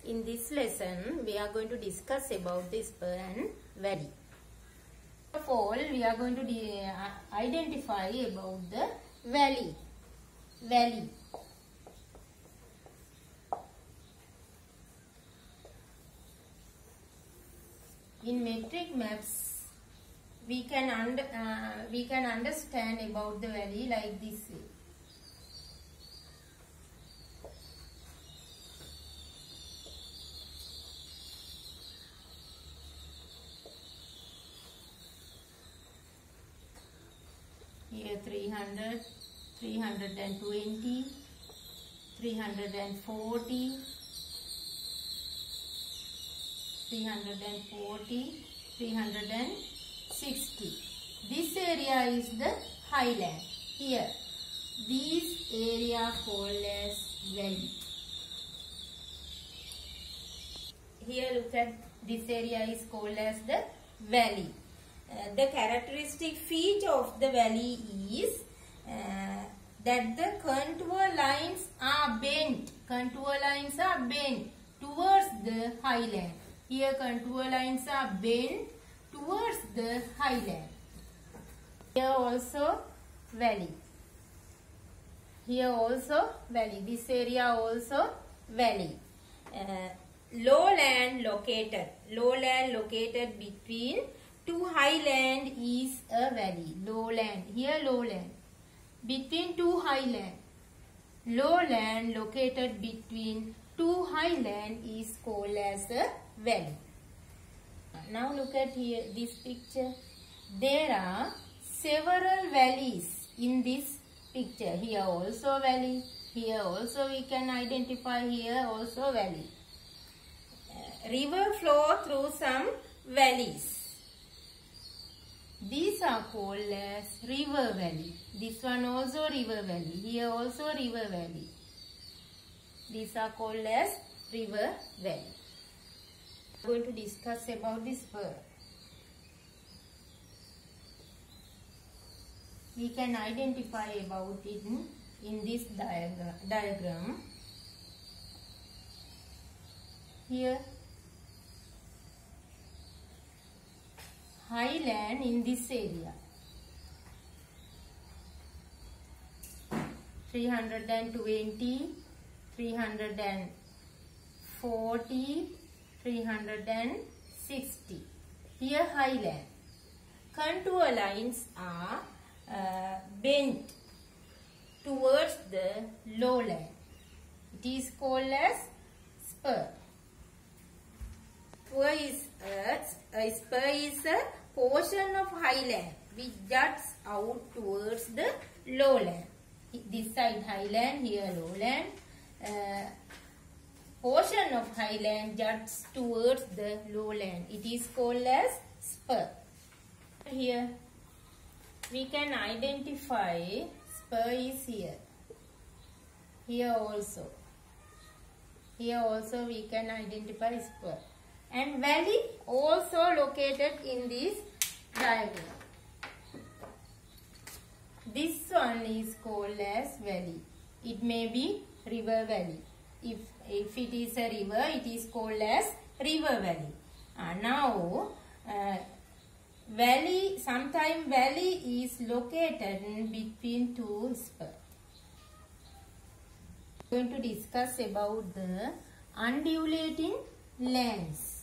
In this lesson, we are going to discuss about the spur and valley. First of all, we are going to identify about the valley. Valley. In metric maps, we can understand about the valley like this way. Here 300, 320, 340, 340, 360. This area is the highland. Here, this area called as valley. Here look at this area is called as the valley. The characteristic feature of the valley is that the contour lines are bent. Contour lines are bent towards the highland. Here contour lines are bent towards the highland. Here also valley. Here also valley. This area also valley. Lowland located between two highland is a valley. Lowland. Here lowland. Between two highland. Lowland located between two highland is called as a valley. Now look at here this picture. There are several valleys in this picture. Here also valley. Here also we can identify here also valley. River flow through some valleys. These are called as river valley. This one also river valley. Here also river valley. These are called as river valley. I am going to discuss about this spur. We can identify about it in this diagram. Here highland in this area. 320, 340, 360. Here highland. Contour lines are bent towards the lowland. It is called as spur. Spur is a portion of highland which juts out towards the lowland. This side highland, here lowland. Portion of highland juts towards the lowland. It is called as spur. Here we can identify spur is here. Here also. Here also we can identify spur. And valley also located in this diagram. This one is called as valley. It may be river valley. If it is a river, it is called as river valley. Now, valley, sometimes valley is located between two spurs. We are going to discuss about the undulating lands.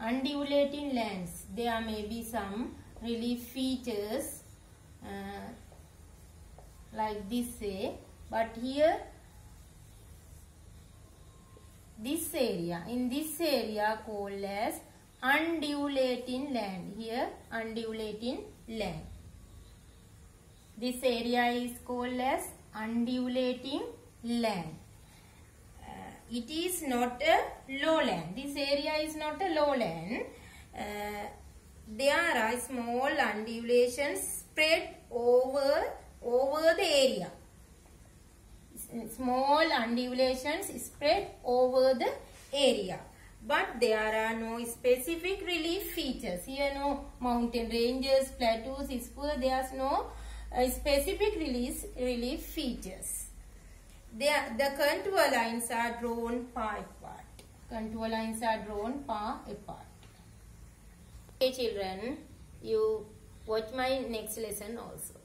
Undulating lands. There may be some relief features like this way, but here this area, in this area called as undulating land. Here undulating land. This area is called as undulating land. It is not a lowland. This area is not a lowland. There are small undulations spread over the area. Small undulations spread over the area. But there are no specific relief features. Here no mountain ranges, plateaus, spurs. There is no specific relief features. The contour lines are drawn part. contour lines are drawn far apart. Okay children, you watch my next lesson also.